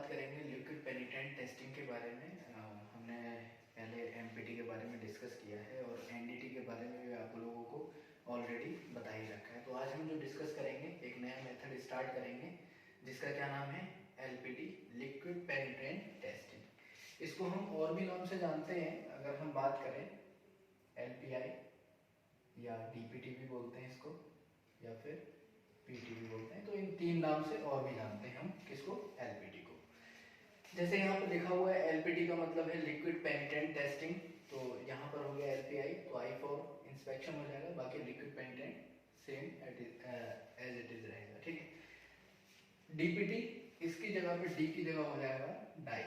बात करेंगे liquid पेनिट्रेंट testing के बारे में। हमने पहले एमपीटी के बारे में डिस्कस किया है और एनडीटी के बारे में भी आप लोगों को ऑलरेडी बता ही रखा है। तो आज हम जो डिस्कस करेंगे एक नया मेथड स्टार्ट करेंगे जिसका क्या नाम है, एलपीटी, लिक्विड पेनिट्रेंट टेस्टिंग। इसको हम और भी नाम से जानते हैं। अगर हम बात करें एलपीआई या डीपीटी भी बोलते हैं इसको, या फिर पीटी भी बोलते हैं। तो इन तीन नाम से और भी जानते हैं हम किसको, एलपीटी को। जैसे यहाँ पर लिखा हुआ है एलपीटी का मतलब है लिक्विड पेनिट्रेंट टेस्टिंग। तो यहाँ पर हो गया एलपीआई, तो आई फॉर इंस्पेक्शन हो जाएगा, बाकी liquid penetrant same as it is रहेगा, ठीक है। डीपीटी, इसकी जगह पे डी की जगह हो जाएगा डाई,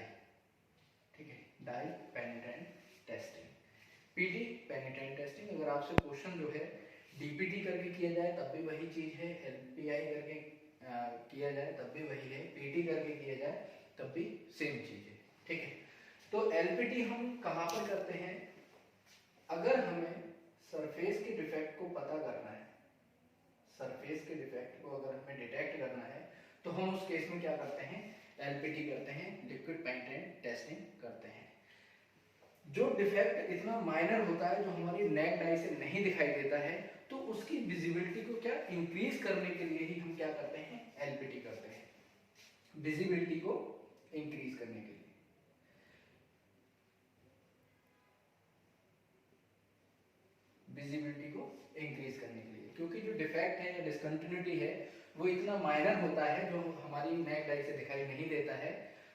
ठीक है, dye penetrant testing. PT penetrant testing. अगर आपसे क्वेश्चन जो है डीपीटी करके किया जाए तब भी वही चीज है, एलपीआई करके किया जाए तब भी वही है, पीटी करके किया जाए तब भी सेम चीज है, ठीक है। तो एलपीटी हम कहाँ पर करते हैं, अगर हमें सरफेस के डिफेक्ट को पता करना है, सरफेस के डिफेक्ट को अगर हमें डिटेक्ट करना है तो हम उस केस में क्या करते हैं, एलपीटी करते हैं, लिक्विड पेनिट्रेंट टेस्टिंग करते हैं। जो डिफेक्ट इतना माइनर होता है, जो हमारी नेक डाई से नहीं दिखाई देता है, तो उसकी विजिबिलिटी को क्या इंक्रीज करने के लिए ही हम क्या करते हैं, एलपीटी करते हैं, विजिबिलिटी को इंक्रीज करने के लिए। विजिबिलिटी को इंक्रीज करने के लिए, क्योंकि जो डिफेक्ट है या डिसकंटिन्यूटी है वो इतना माइनर होता है जो हमारी नेक डाई से दिखाई नहीं देता है।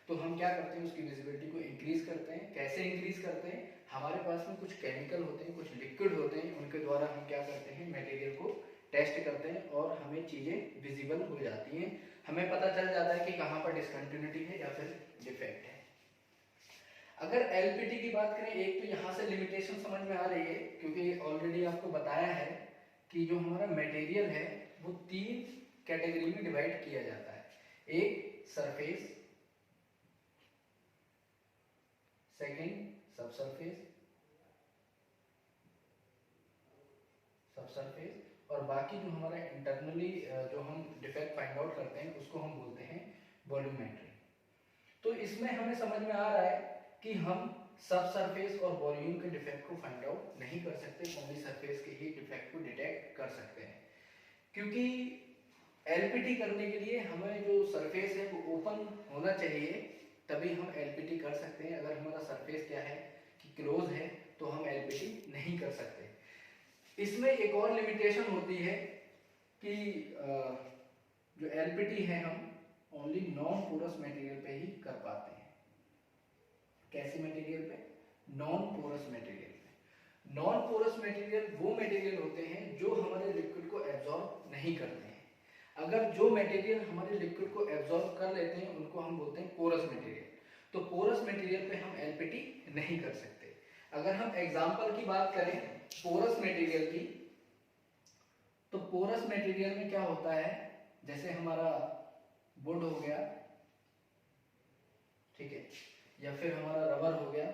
तो हम क्या करते हैं, उसकी विजिबिलिटी को इंक्रीज करते हैं। कैसे इंक्रीज करते हैं, हमारे पास में कुछ केमिकल होते हैं, कुछ लिक्विड होते हैं, उनके द्वारा हम क्या करते हैं, मटेरियल को टेस्ट करते हैं और हमें चीजें विजिबल हो जाती हैं। हमें पता चल जाता है कि कहाँ पर डिसकंटिन्यूटी है या फिर डिफेक्ट है। अगर एलपीटी की बात करें, एक तो यहाँ से लिमिटेशन समझ में आ रही है, क्योंकि ऑलरेडी आपको बताया है कि जो हमारा मटेरियल है वो तीन कैटेगरी में डिवाइड किया जाता है। एक सरफेस, सेकेंड सबसरफेस, और बाकी जो हमारा इंटरनली जो हम डिफेक्ट फाइंड आउट करते हैं उसको हम बोलते हैं वॉल्यूमेट्री। तो इसमें हमें समझ में आ रहा है कि हम सब सरफेस और वॉल्यूम के डिफेक्ट को फाइंड आउट नहीं कर सकते, ओनली सरफेस के ही डिफेक्ट को डिटेक्ट कर सकते हैं। क्योंकि एलपीटी करने के लिए हमें जो सरफेस है वो ओपन होना चाहिए, तभी हम एलपीटी कर सकते हैं। अगर हमारा सरफेस क्या है कि क्लोज है तो हम एलपीटी नहीं कर सकते। इसमें एक और लिमिटेशन होती है कि जो एलपीटी है हम ओनली नॉन पोरस मटेरियल पे ही कर पाते हैं। कैसे मटेरियल पे, नॉन पोरस मटेरियल पे। नॉन पोरस मटेरियल वो मटेरियल होते हैं जो हमारे लिक्विड को एब्जॉर्ब नहीं करते हैं। अगर जो मटेरियल हमारे लिक्विड को एब्जॉर्ब कर लेते हैं उनको हम बोलते हैं पोरस मटेरियल। तो पोरस मटेरियल पे हम एलपीटी नहीं कर सकते। अगर हम एग्जांपल की बात करें पोरस मटेरियल की, तो पोरस मटेरियल में क्या होता है, जैसे हमारा वुड हो गया, ठीक है, या फिर हमारा रबर हो गया,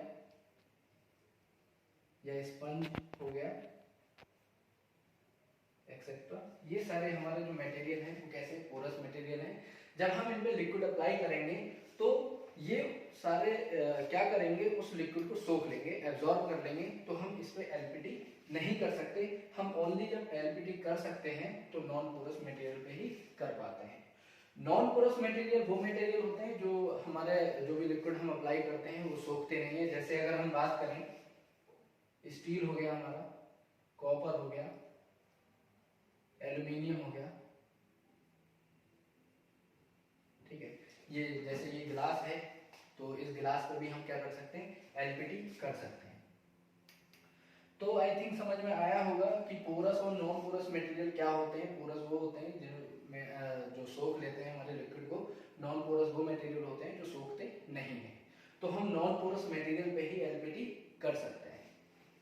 या स्पंज हो गया, एक्सेट्रा। ये सारे हमारे जो मटेरियल हैं वो कैसे, पोरस मटेरियल हैं। जब हम इनमें लिक्विड अप्लाई करेंगे तो ये सारे क्या करेंगे, उस लिक्विड को सोख लेंगे, एब्जॉर्ब कर लेंगे। तो हम इस पे एलपीटी नहीं कर सकते। हम ओनली जब एलपीटी कर सकते हैं तो नॉन पोरस मटेरियल पे ही कर पाते हैं। नॉन पोरस मटेरियल वो मटेरियल होते हैं जो हमारे जो भी लिक्विड हम अप्लाई करते हैं वो सोखते नहीं है। जैसे अगर हम बात करें, स्टील हो गया हमारा, कॉपर हो गया, एल्यूमिनियम हो गया, ठीक है। ये जैसे ये गिलास है तो इस गिलास पर भी हम क्या कर सकते हैं, एलपीटी कर सकते हैं। तो आई थिंक समझ में आया होगा कि पोरस और नॉन पोरस मटेरियल क्या होते हैं। पोरस वो होते हैं जिनमें जो सोख लेते हैं हमारे लिक्विड को, नॉन पोरस वो मटेरियल होते हैं जो सोखते नहीं है। तो हम नॉन पोरस मटेरियल पे ही एलपीटी कर सकते हैं,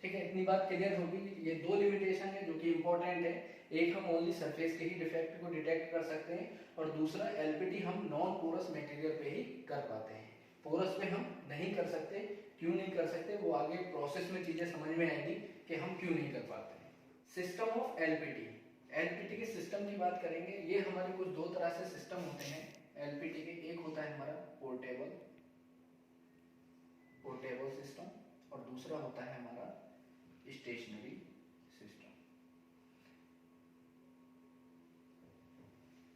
ठीक है। इतनी बात क्लियर होगी। ये दो लिमिटेशन है जो कि इंपॉर्टेंट है। एक, हम ओनली सरफेस के ही डिफेक्ट को डिटेक्ट कर सकते हैं, और दूसरा एलपीटी हम नॉन पोरस मटेरियल पे ही कर पाते हैं, पोरस पे हम नहीं कर सकते। क्यों नहीं कर सकते, वो आगे प्रोसेस में चीजें समझ में आएंगी कि हम क्यों नहीं कर पाते हैं। सिस्टम ऑफ एलपीटी, एलपीटी के सिस्टम की बात करेंगे। ये हमारे कुछ दो तरह से सिस्टम होते हैं एलपीटी के। एक होता है हमारा पोर्टेबल, दूसरा होता है हमारा स्टेशनरी सिस्टम।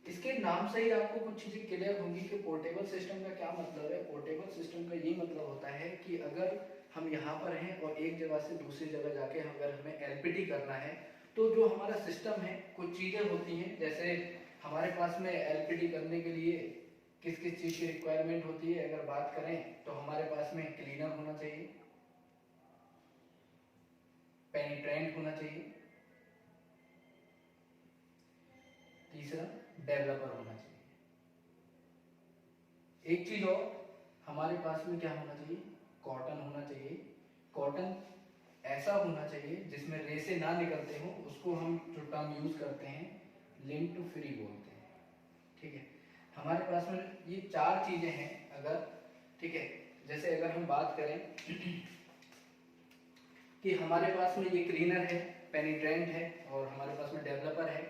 इसके नाम से ही आपको कुछ चीजें क्लियर होंगी कि पोर्टेबल सिस्टम का क्या मतलब है। पोर्टेबल सिस्टम का ये मतलब होता है कि अगर हम यहाँ पर हैं और एक जगह से दूसरी जगह जाके अगर हमें एलपीटी करना है, तो जो हमारा सिस्टम है कुछ चीजें होती हैं, जैसे हमारे पास में एलपीटी करने के लिए किस किस चीज की रिक्वायरमेंट होती है। अगर बात करें तो हमारे पास में क्लीनर होना चाहिए, पेनिट्रेंट होना चाहिए, तीसरा डेवलपर होना चाहिए। एक चीज और हमारे पास में क्या होना चाहिए, कॉटन होना चाहिए। कॉटन ऐसा होना चाहिए जिसमें रेसे ना निकलते हो, उसको हम जो टर्म यूज करते हैं लिंक टू फ्री बोलते हैं। ठीक है, हमारे पास में ये चार चीजें हैं। अगर ठीक है, जैसे अगर हम बात करें कि हमारे पास में ये क्लीनर है, पेनिट्रेंट है, और हमारे पास में डेवलपर है,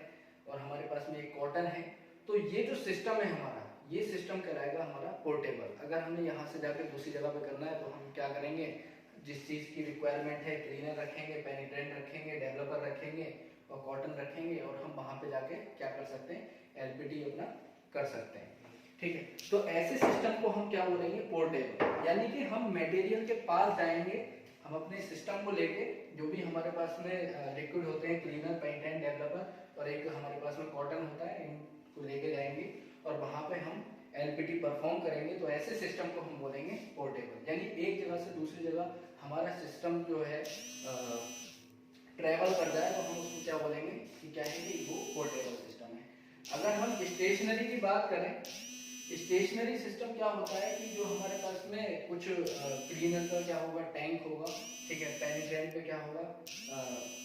और हमारे पास में एक कॉटन है, तो ये जो सिस्टम है हमारा, ये सिस्टम कहलाएगा हमारा पोर्टेबल। अगर हमें यहाँ से जाकर दूसरी जगह पे करना है तो हम क्या करेंगे, जिस चीज की रिक्वायरमेंट है क्लीनर रखेंगे, पेनिट्रेंट रखेंगे, डेवलपर रखेंगे और कॉटन रखेंगे, और हम वहां पे जाके क्या कर सकते हैं, एलपीटी अपना कर सकते हैं। ठीक है, तो ऐसे सिस्टम को हम क्या बोलेंगे, पोर्टेबल। यानी कि हम मटेरियल के पास जाएंगे, हम अपने सिस्टम को लेके, जो भी हमारे पास में लिक्विड होते हैं, क्लीनर, पेनिट्रेंट, डेवलपर, और एक हमारे पास में कॉटन होता है, इनको लेके जाएंगे और वहां पे हम एलपीटी परफॉर्म करेंगे। तो ऐसे सिस्टम को हम बोलेंगे पोर्टेबल। यानी एक जगह से दूसरी जगह हमारा सिस्टम जो है ट्रेवल कर जाए तो हम उसको क्या बोलेंगे कि क्या है कि वो पोर्टेबल सिस्टम है। अगर हम स्टेशनरी की बात करें, स्टेशनरी सिस्टम क्या होता है कि जो हमारे पास में कुछ क्लीनर का क्या होगा, टैंक होगा। ठीक है, पेनिट्रेंट पे क्या होगा,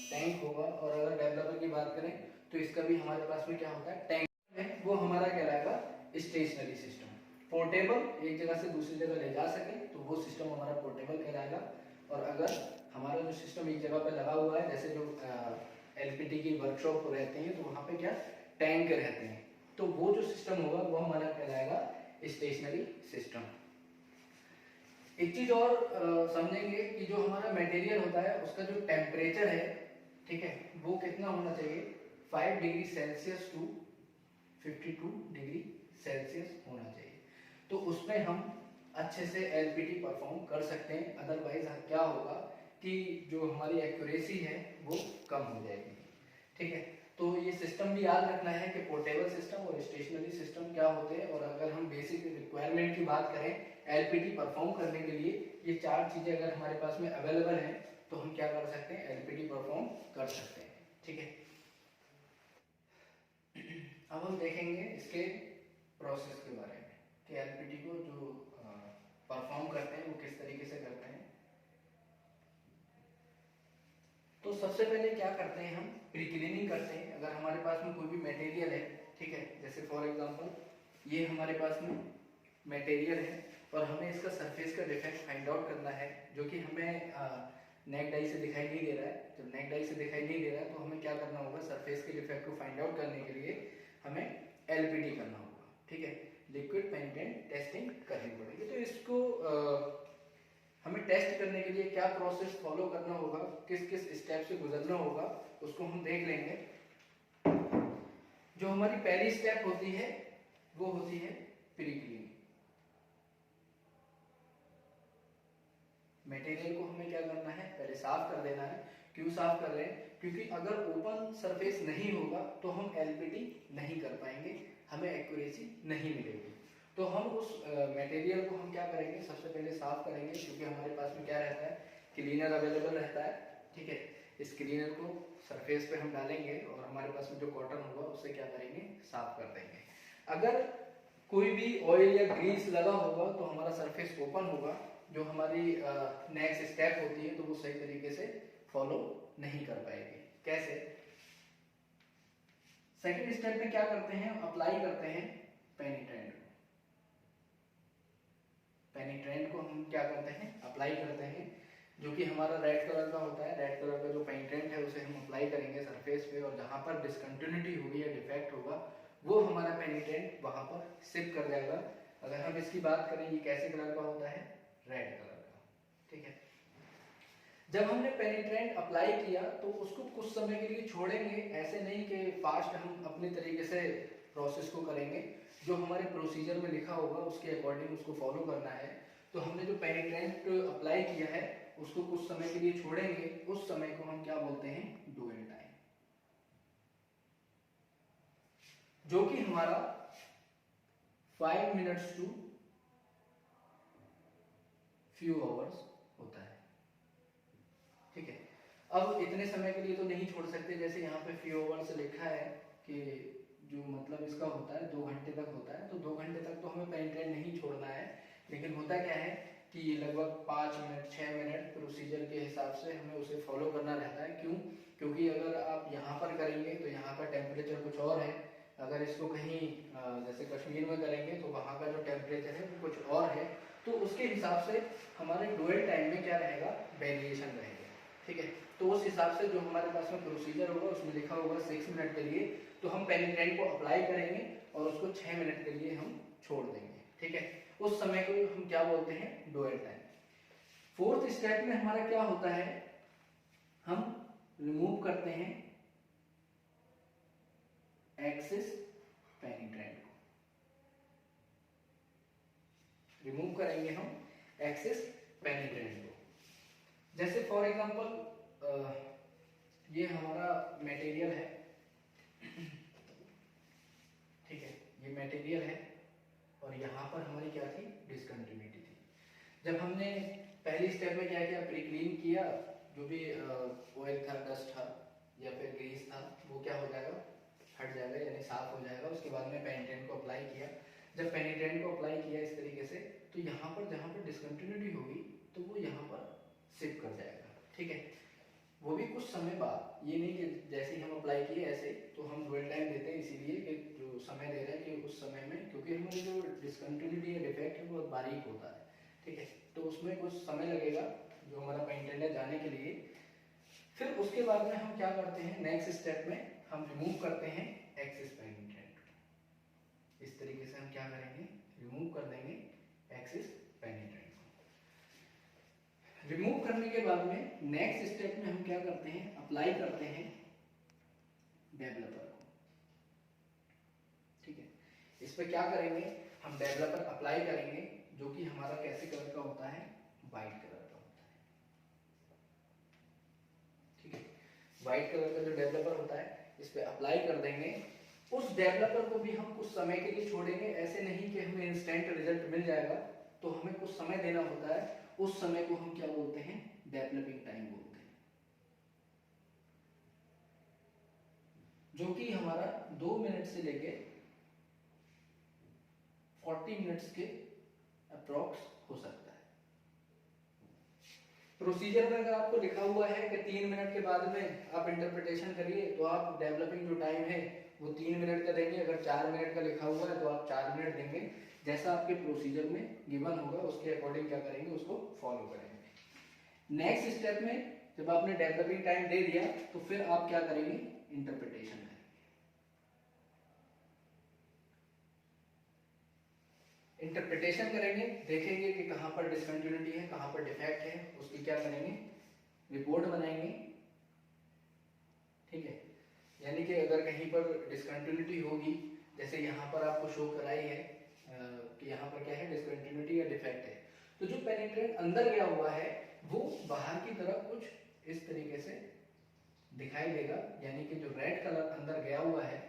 टैंक होगा। और अगर डेवलपर की बात करें तो इसका भी हमारे पास में क्या होता है, टैंक है। वो हमारा कहलाएगा स्टेशनरी सिस्टम। पोर्टेबल, एक जगह से दूसरी जगह ले जा सके तो वो सिस्टम हमारा पोर्टेबल कहलाएगा। और अगर हमारा जो सिस्टम एक जगह पे लगा हुआ है, जैसे जो एलपीटी की वर्कशॉप रहते हैं, तो वहाँ पे क्या टैंक रहते हैं, तो वो जो सिस्टम होगा वो हमारा कहलाएगा स्टेशनरी सिस्टम। एक चीज और समझेंगे कि जो हमारा मटेरियल होता है उसका जो टेम्परेचर है, ठीक है, वो कितना होना चाहिए, 5 degree Celsius to 52 degree Celsius होना चाहिए। तो उसमें हम अच्छे से एलपीटी परफॉर्म कर सकते हैं। अदरवाइज क्या होगा कि जो हमारी एक्यूरेसी है वो कम हो जाएगी। ठीक है, तो ये सिस्टम भी याद रखना है कि पोर्टेबल सिस्टम और स्टेशनरी सिस्टम क्या होते हैं। और अगर हम बेसिक रिक्वायरमेंट की बात करें एलपीटी परफॉर्म करने के लिए, ये चार चीजें अगर हमारे पास में अवेलेबल हैं तो हम क्या कर सकते हैं, एलपीटी परफॉर्म कर सकते हैं। ठीक है, अब हम देखेंगे इसके प्रोसेस के बारे में कि एलपीटी को जो परफॉर्म करते हैं वो किस तरीके से करते हैं। तो सबसे पहले क्या करते हैं, हम प्री क्लीनिंग करते हैं। अगर हमारे पास में कोई भी मटेरियल है, ठीक है, जैसे फॉर एग्जांपल ये हमारे पास में मटेरियल है और हमें इसका सरफेस का डिफेक्ट फाइंड आउट करना है, जो कि हमें नेक डाई से दिखाई नहीं दे रहा है। जब नेक डाई से दिखाई नहीं दे रहा है तो हमें क्या करना होगा, सरफेस के डिफेक्ट को फाइंड आउट करने के लिए हमें एलपीटी करना होगा। ठीक है, लिक्विड पेनिट्रेंट टेस्टिंग करनी पड़ेगी। तो इसको हमें टेस्ट करने के लिए क्या प्रोसेस फॉलो करना होगा, किस किस स्टेप से गुजरना होगा, उसको हम देख लेंगे। जो हमारी पहली स्टेप होती है वो होती है प्री क्लीनिंग। मटेरियल को हमें क्या करना है, पहले साफ कर देना है। क्यों साफ कर रहे हैं, क्योंकि अगर ओपन सरफेस नहीं होगा तो हम एलपीटी नहीं कर पाएंगे, हमें एक्यूरेसी नहीं मिलेगी। तो हम उस मटेरियल को हम क्या करेंगे, सबसे पहले साफ करेंगे, क्योंकि हमारे पास में क्या रहता है, क्लीनर अवेलेबल रहता है। ठीक है, इस क्लीनर को सरफेस पे हम डालेंगे और हमारे पास में जो कॉटन होगा उससे क्या करेंगे, साफ कर देंगे। अगर कोई भी ऑयल या ग्रीस लगा होगा तो हमारा सरफेस ओपन होगा, जो हमारी नेक्स्ट स्टेप होती है तो वो सही तरीके से फॉलो नहीं कर पाएगी। कैसे, सेकंड स्टेप में क्या करते हैं, अप्लाई करते हैं पेनिट्रेंट को। पेनिट्रेंट को हम क्या करते हैं, अप्लाई करते हैं, जो कि हमारा रेड कलर का होता है। रेड कलर का जो पेनिट्रेंट है उसे हम अप्लाई करेंगे सरफेस पे, और जहां पर डिसकंटिन्यूटी होगी या डिफेक्ट होगा वो हमारा पेनिट्रेंट वहां पर शिप कर जाएगा। अगर हम इसकी बात करें, ये कैसे कलर का होता है, रेड कलर का। ठीक है, जब हमने पेनिट्रेंट अप्लाई किया तो उसको कुछ समय के लिए छोड़ेंगे, ऐसे नहीं कि फास्ट हम अपने तरीके से प्रोसेस को करेंगे। जो हमारे प्रोसीजर में लिखा होगा उसके अकॉर्डिंग उसको फॉलो करना है। तो हमने जो पेनिट्रेंट अप्लाई किया है उसको कुछ समय के लिए छोड़ेंगे, उस समय को हम क्या बोलते हैं, डुअल टाइम, जो कि हमारा 5 मिनट्स टू फ्यू आवर्स होता है। ठीक है, अब इतने समय के लिए तो नहीं छोड़ सकते, जैसे यहाँ पे फ्यू आवर्स लिखा है कि जो मतलब इसका होता है 2 घंटे तक होता है, तो 2 घंटे तक तो हमें पेनिट्रेंट नहीं छोड़ना है। लेकिन होता क्या है कि ये लगभग 5 मिनट 6 मिनट प्रोसीजर के हिसाब से हमें उसे फॉलो करना रहता है। क्यों? क्योंकि अगर आप यहाँ पर करेंगे तो यहाँ का टेम्परेचर कुछ और है, अगर इसको कहीं जैसे कश्मीर में करेंगे तो वहाँ का जो टेम्परेचर है वो कुछ और है, तो उसके हिसाब से हमारे डुअल टाइम में क्या रहेगा, वेरिएशन रहेगा। ठीक है, तो उस हिसाब से जो हमारे पास में प्रोसीजर होगा उसमें लिखा होगा 6 मिनट के लिए, तो हम पेनिट्रेंट को अप्लाई करेंगे और उसको 6 मिनट के लिए हम छोड़ देंगे। ठीक है, उस समय को हम क्या बोलते हैं, डुअल टाइम। फोर्थ स्टेप में हमारा क्या होता है, हम रिमूव करते हैं एक्सिस पेनिट्रेंट को, रिमूव करेंगे हम एक्सिस पेनिट्रेंट को। जैसे फॉर एग्जांपल ये हमारा मटेरियल है, ठीक है, ये मटेरियल है और यहाँ पर हमारी क्या थी, डिसकंटिन्यूटी थी। जब हमने पहली स्टेप में क्या किया, प्री क्लीन किया, जो भी ऑयल था, डस्ट था या फिर ग्रीस था, वो क्या हो जाएगा, हट जाएगा, यानी साफ हो जाएगा। उसके बाद में पेनिट्रेंट को अप्लाई किया। जब पेनिट्रेंट को अप्लाई किया इस तरीके से, तो यहाँ पर जहाँ पर डिसकंटिन्यूटी होगी तो वो यहाँ पर शिफ्ट कर जाएगा। ठीक है, वो भी कुछ समय बाद, ये नहीं कि जैसे ही हम अप्लाई किए ऐसे, तो हम डुअल टाइम देते हैं इसीलिए कि जो समय दे रहे हैं कि उस समय में, क्योंकि हमारी जो डिसकंटिन्यूटी या डिफेक्ट है वो बहुत बारीक होता है। ठीक है, तो उसमें कुछ समय लगेगा जो हमारा पेनिट्रेंट है जाने के लिए। फिर उसके बाद में हम क्या करते हैं, नेक्स्ट स्टेप में हम रिमूव करते हैं एक्सिस पेनिट्रेंट। इस तरीके से हम क्या करेंगे, रिमूव कर देंगे एक्सिस पेनिट्रेंट। रिमूव करने के बाद में नेक्स्ट स्टेप में हम क्या करते हैं, अप्लाई करते हैं डेवलपर को। ठीक है, इस पे क्या करेंगे, हम डेवलपर अप्लाई करेंगे, जो कि हमारा कैसे कलर का होता है, व्हाइट कलर का होता है। ठीक है, व्हाइट कलर का जो डेवलपर होता है इस पे अप्लाई कर देंगे। उस डेवलपर को भी हम कुछ समय के लिए छोड़ेंगे, ऐसे नहीं कि हमें इंस्टेंट रिजल्ट मिल जाएगा, तो हमें कुछ समय देना होता है। उस समय को हम क्या बोलते हैं, डेवलपिंग टाइम बोलते हैं, जो कि हमारा 2 मिनट से लेके 40 मिनट्स के अप्रॉक्स हो सकता है। प्रोसीजर में अगर आपको लिखा हुआ है कि 3 मिनट के बाद में आप इंटरप्रिटेशन करिए, तो आप डेवलपिंग जो टाइम है वो 3 मिनट का देंगे। अगर 4 मिनट का लिखा हुआ है तो आप 4 मिनट देंगे। जैसा आपके प्रोसीजर में गिवन होगा उसके अकॉर्डिंग क्या करेंगे, उसको फॉलो करेंगे। नेक्स्ट स्टेप में जब आपने डेवलपिंग टाइम दे दिया तो फिर आप क्या करेंगे, इंटरप्रिटेशन करेंगे। इंटरप्रिटेशन करेंगे, देखेंगे कि कहाँ पर डिसकंटिन्यूटी है, कहाँ पर डिफेक्ट है, उसकी क्या करेंगे, रिपोर्ट बनाएंगे। ठीक है, यानी कि अगर कहीं पर डिसकंटिन्यूटी होगी, जैसे यहाँ पर आपको शो कराई है कि यहाँ पर क्या है, डिसकंटिन्यूटी या डिफेक्ट है, तो जो पेनिट्रेंट अंदर गया हुआ है वो बाहर की तरफ कुछ इस तरीके से दिखाई देगा, यानी कि जो रेड कलर अंदर गया हुआ है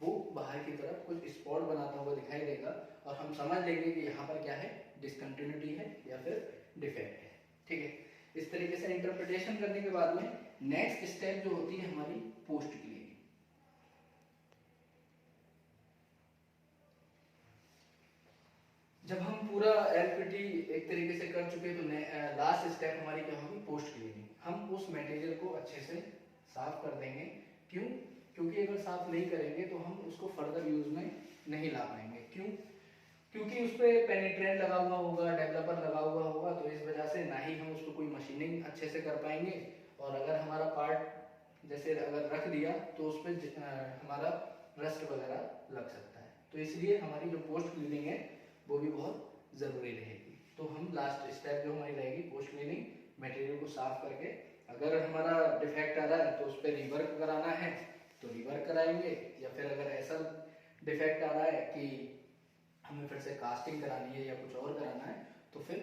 वो बाहर की तरफ कुछ स्पॉट बनाता हुआ दिखाई देगा, और हम समझ लेंगे कि यहाँ पर क्या है, डिसकंटिन्यूटी है या फिर डिफेक्ट है। ठीक है, इस तरीके से इंटरप्रिटेशन करने के बाद में नेक्स्ट स्टेप जो होती है हमारी पोस्ट क्लीनिंग। जब हम पूरा एलपीटी एक तरीके से कर चुके तो लास्ट स्टेप हमारी क्या होगी, पोस्ट क्लीनिंग। हम उस मटेरियल को अच्छे से साफ कर देंगे। क्यों? क्योंकि अगर साफ नहीं करेंगे तो हम उसको फर्दर यूज में नहीं ला पाएंगे। क्यों? क्योंकि उस पर पेनिट्रेंट लगा हुआ होगा, डेवलपर लगा हुआ होगा, तो इस वजह से ना ही हम उसको कोई मशीनिंग अच्छे से कर पाएंगे, और अगर हमारा पार्ट जैसे अगर रख दिया तो उस पर हमारा रस्ट वगैरह लग सकता है। तो इसलिए हमारी जो पोस्ट क्लीनिंग है वो भी बहुत ज़रूरी रहेगी। तो हम लास्ट स्टेप जो हमारी रहेगी पोस्ट क्लीनिंग, मटेरियल को साफ करके, अगर हमारा डिफेक्ट आ रहा है तो उस पर रिवर्क कराना है तो रिवर्क कराएंगे, या फिर अगर ऐसा डिफेक्ट आ रहा है कि हमें फिर से कास्टिंग करानी है या कुछ और कराना है तो फिर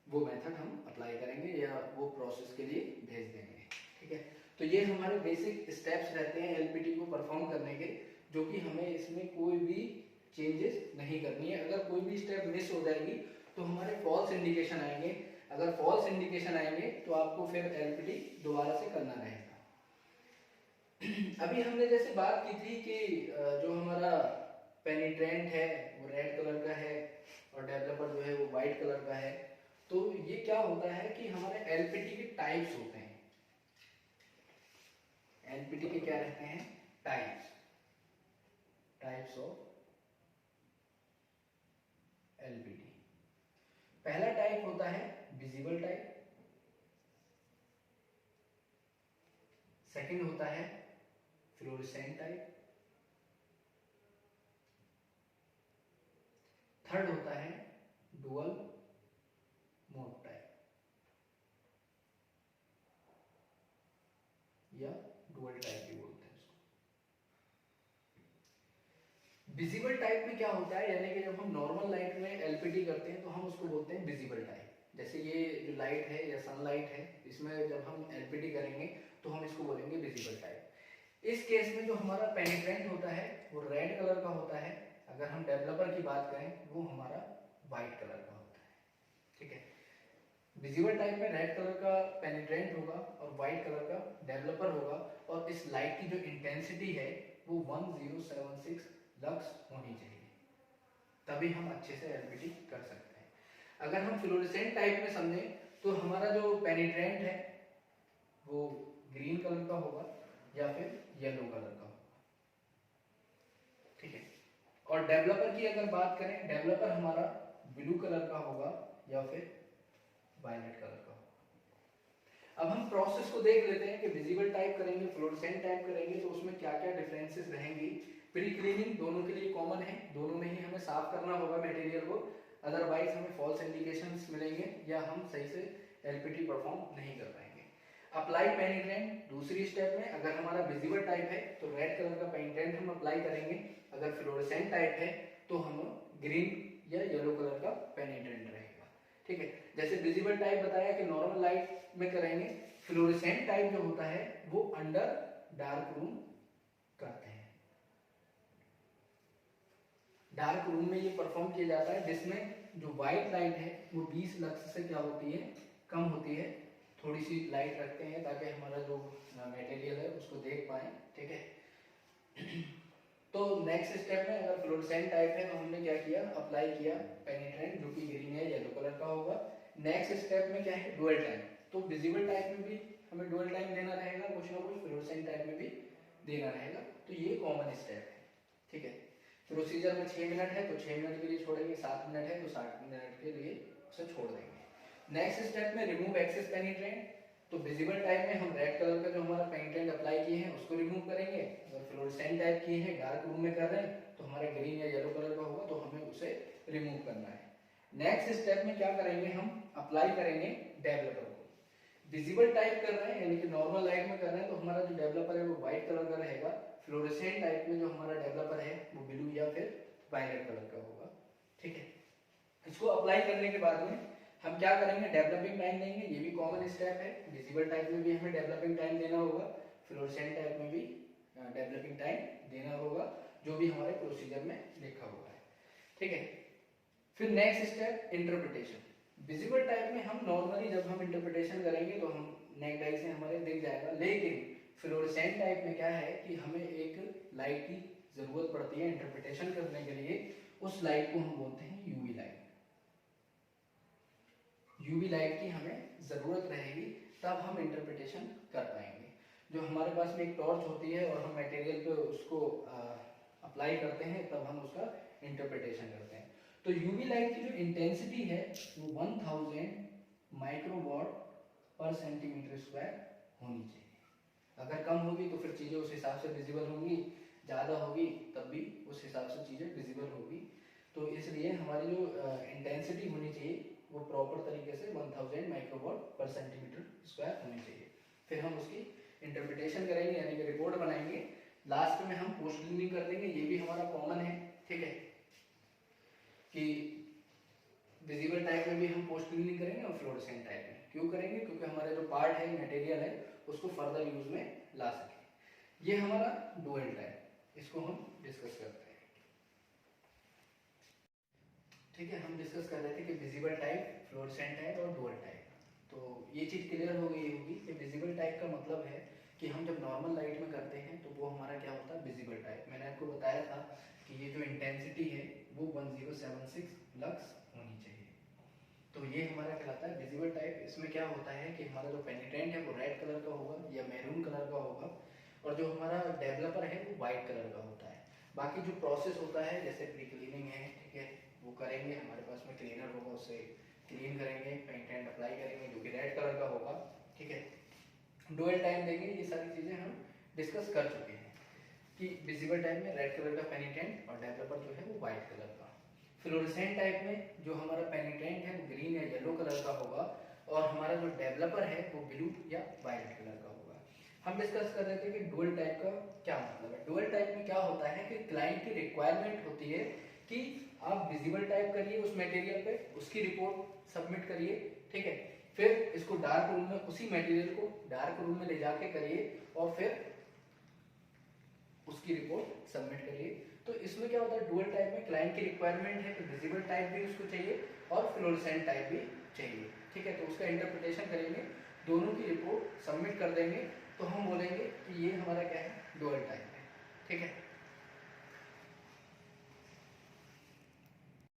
वो मेथड हम अप्लाई करेंगे या वो प्रोसेस के लिए भेज देंगे। ठीक है, तो ये हमारे बेसिक स्टेप्स रहते हैं एलपीटी को परफॉर्म करने के, जो कि हमें इसमें कोई भी चेंजेस नहीं करनी है। अगर कोई भी स्टेप मिस हो जाएगी तो हमारे फॉल्स इंडिकेशन आएंगे, अगर फॉल्स इंडिकेशन आएंगे तो आपको फिर एलपीटी दोबारा से करना रहेगा। अभी हमने जैसे बात की थी कि जो हमारा पेनिट्रेंट है वो रेड कलर का है और डेवलपर जो है वो वाइट कलर का है, तो ये क्या होता है कि हमारे एलपीटी के टाइप्स होते हैं। एलपीटी के क्या रहते हैं? Types of LPT. पहला टाइप होता है विजिबल टाइप, सेकंड होता है फ्लोरेसेंट टाइप, थर्ड होता है डुअल मोड टाइप या डुअल टाइप भी बोलते हैं उसको। विजिबल टाइप में क्या होता है, यानी कि जब हम नॉर्मल लाइट में एलपीटी करते हैं तो हम उसको बोलते हैं विजिबल टाइप। जैसे ये जो लाइट है या सनलाइट है, इसमें जब हम एलपीटी करेंगे तो हम इसको बोलेंगे विजिबल टाइप। इस केस में जो हमारा पेनिट्रेंट होता है वो रेड कलर का होता है, अगर हम डेवलपर की बात करें वो हमारा व्हाइट कलर का होता है। ठीक है, विजिबल टाइप में रेड कलर का पेनिट्रेंट होगा और व्हाइट कलर का डेवलपर होगा, और इस लाइट की जो इंटेंसिटी है वो 1076 लक्स होनी चाहिए, तभी हम अच्छे से एलपीटी कर सकते हैं। अगर हम फ्लोरेसेंट टाइप में समझें तो हमारा जो पेनिट्रेंट है वो ग्रीन कलर का होगा या फिर येलो कलर का होगा। ठीक है, और डेवलपर की अगर बात करें, डेवलपर हमारा ब्लू कलर का होगा या फिर वायलेट कलर का होगा। अब हम प्रोसेस को देख लेते हैं कि विजिबल टाइप करेंगे, फ्लोरेसेंट टाइप करेंगे तो उसमें क्या क्या डिफरेंसेस रहेंगी। प्री क्लीनिंग दोनों के लिए कॉमन है, दोनों में ही हमें साफ करना होगा मटेरियल को, अदरवाइज हमें फॉल्स इंडिकेशंस मिलेंगे या हम सही से एलपीटी परफॉर्म नहीं कर पाएंगे। अप्लाई पेनिट्रेंट दूसरी स्टेप में, अगर हमारा विजिबल टाइप है तो रेड कलर का पेनिट्रेंट हम अप्लाई करेंगे, अगर फ्लोरेसेंट टाइप है तो हम ग्रीन या येलो कलर का पेनिट्रेंट रहेगा। ठीक है, जैसे विजिबल टाइप बताया कि नॉर्मल लाइट में करेंगे, फ्लोरेसेंट टाइप जो होता है वो अंडर डार्क रूम करते हैं। डार्क रूम में ये परफॉर्म किया जाता है, जिसमें जो व्हाइट लाइट है वो 20 लक्स से क्या होती है, कम होती है। थोड़ी सी लाइट रखते हैं ताकि हमारा जो मटेरियल है उसको देख पाए। ठीक है, तो नेक्स्ट स्टेप में अगर फ्लोरेसेंट टाइप है तो हमने क्या किया, अप्लाई किया पेनिट्रेंट जो कि ग्रीन है येलो कलर का होगा। नेक्स्ट स्टेप में क्या है, डुअल टाइम। तो विजिबल टाइप में भी हमें डुअल टाइम देना रहेगा कुछ ना कुछ, फ्लोरेसेंट टाइप में भी देना रहेगा, तो ये कॉमन स्टेप है। ठीक है, प्रोसीजर में 6 मिनट है तो 6 मिनट के लिए छोड़ेंगे, 7 मिनट है तो 7 मिनट के लिए उसे छोड़ देंगे। नेक्स्ट स्टेप में रिमूव एक्सेस पेनिट्रेंट। तो विजिबल टाइप में हम रेड कलर का जो हमारा पेनिट्रेंट अप्लाई किए हैं उसको रिमूव करेंगे, अगर फ्लोरेसेंट टाइप किए हैं डार्क रूम में कर रहे हैं तो हमारा ग्रीन या येलो कलर का होगा तो हमें उसे रिमूव करना है। नेक्स्ट स्टेप में क्या करेंगे, हम अप्लाई करेंगे डेवलपर को। विजिबल टाइप कर रहे हैं यानी कि नॉर्मल लाइट में कर रहे हैं तो हमारा जो डेवलपर है वो व्हाइट कलर का रहेगा। फ्लोरेसेंट टाइप में जो हमारा डेवलपर है वो ब्लू या फिर वायलेट कलर का होगा। ठीक है, इसको अप्लाई करने के बाद में हम क्या करेंगे, डेवलपिंग टाइम देंगे, ये भी कॉमन स्टेप है। विजिबल टाइप में भी हमें डेवलपिंग टाइम देना होगा, फ्लोरेसेंट टाइप में भी डेवलपिंग टाइम देना होगा, जो भी हमारे प्रोसीजर में लिखा हुआ है। ठीक है, फिर next step interpretation. Visible type में हम नॉर्मली जब हम इंटरप्रिटेशन करेंगे तो हम नेक डाई से हमारे दिख जाएगा, लेकिन फ्लोरेसेंट टाइप में क्या है कि हमें एक लाइट की जरूरत पड़ती है इंटरप्रिटेशन करने के लिए, उस लाइट को हम बोलते हैं यूवी लाइट। यूवी लाइट की हमें जरूरत रहेगी तब हम इंटरप्रिटेशन कर पाएंगे। जो हमारे पास में एक टॉर्च होती है और हम मटेरियल पे उसको अप्लाई करते हैं तब हम उसका इंटरप्रिटेशन करते हैं। तो यूवी लाइट की जो इंटेंसिटी है वो 1000 माइक्रोवाट पर सेंटीमीटर स्क्वायर होनी चाहिए। अगर कम होगी तो फिर चीज़ें उस हिसाब से विजिबल होंगी, ज़्यादा होगी तब भी उस हिसाब से चीज़ें विजिबल होगी। तो इसलिए हमारी जो इंटेंसिटी होनी चाहिए वो प्रॉपर तरीके से 1000 माइक्रोवाट पर सेंटीमीटर स्क्वायर होनी चाहिए। फिर हम उसकी इंटरप्रिटेशन करेंगे यानी कि रिपोर्ट बनाएंगे। लास्ट में हम पोस्ट क्लीनिंग कर देंगे, ये भी हमारा कॉमन है, ठीक है, कि विजिबल टाइप में भी हम पोस्ट क्लीनिंग करेंगे और फ्लोरेसेंट टाइप में क्यों करेंगे, क्योंकि हमारा जो पार्ट है मटेरियल है उसको फर्दर यूज में ला सके। ये हमारा डुअल टाइप, इसको हम डिस्कस करते हैं, ठीक है। हम डिस्कस कर रहे थे कि विजिबल टाइप, फ्लोरेसेंट टाइप और डुअल टाइप। तो ये चीज़ क्लियर हो गई होगी कि विजिबल टाइप का मतलब है कि हम जब नॉर्मल लाइट में करते हैं तो वो हमारा क्या होता है, विजिबल टाइप। मैंने आपको बताया था कि ये जो इंटेंसिटी है वो 1076 लक्स होनी चाहिए, तो ये हमारा कहलाता है विजिबल टाइप। इसमें क्या होता है कि हमारा जो पेनिट्रेंट है वो रेड कलर का होगा या मैरून कलर का होगा, और जो हमारा डेवलपर है वो वाइट कलर का होता है। बाकी जो प्रोसेस होता है जैसे प्री क्लीनिंग है, ठीक है, वो करेंगे, हमारे पास में क्लीनर होगा, उससे क्लीन करेंगे, पेंटेंट अप्लाई करेंगे जो कि रेड कलर का होगा, ठीक है, डुअल टाइम देंगे। ये सारी चीज़ें हम डिस्कस कर चुके हैं कि विजिबल टाइप में रेड कलर का पेनिट्रेंट और डेवलपर जो है वो वाइट कलर का। फ्लोरेसेंट टाइप में जो हमारा पेनिट्रेंट है वो ग्रीन या येलो कलर का होगा और हमारा जो डेवलपर है वो ब्लू या वाइट कलर का होगा। हम डिस्कस कर रहे थे कि डुअल टाइप का क्या मतलब है। डुअल टाइप में क्या होता है कि क्लाइंट की रिक्वायरमेंट होती है कि आप विजिबल टाइप करिए उस मटेरियल पे, उसकी रिपोर्ट सबमिट करिए, ठीक है, फिर इसको डार्क रूम में, उसी मटेरियल को डार्क रूम में ले जाके करिए और फिर उसकी रिपोर्ट सबमिट करिए। तो इसमें क्या होता है, डुअल टाइप में क्लाइंट की रिक्वायरमेंट है कि विजिबल टाइप भी उसको चाहिए और फ्लोरेसेंट टाइप भी चाहिए, ठीक है। तो उसका इंटरप्रिटेशन करेंगे, दोनों की रिपोर्ट सबमिट कर देंगे, तो हम बोलेंगे कि ये हमारा क्या है, डुअल टाइप है, ठीक है।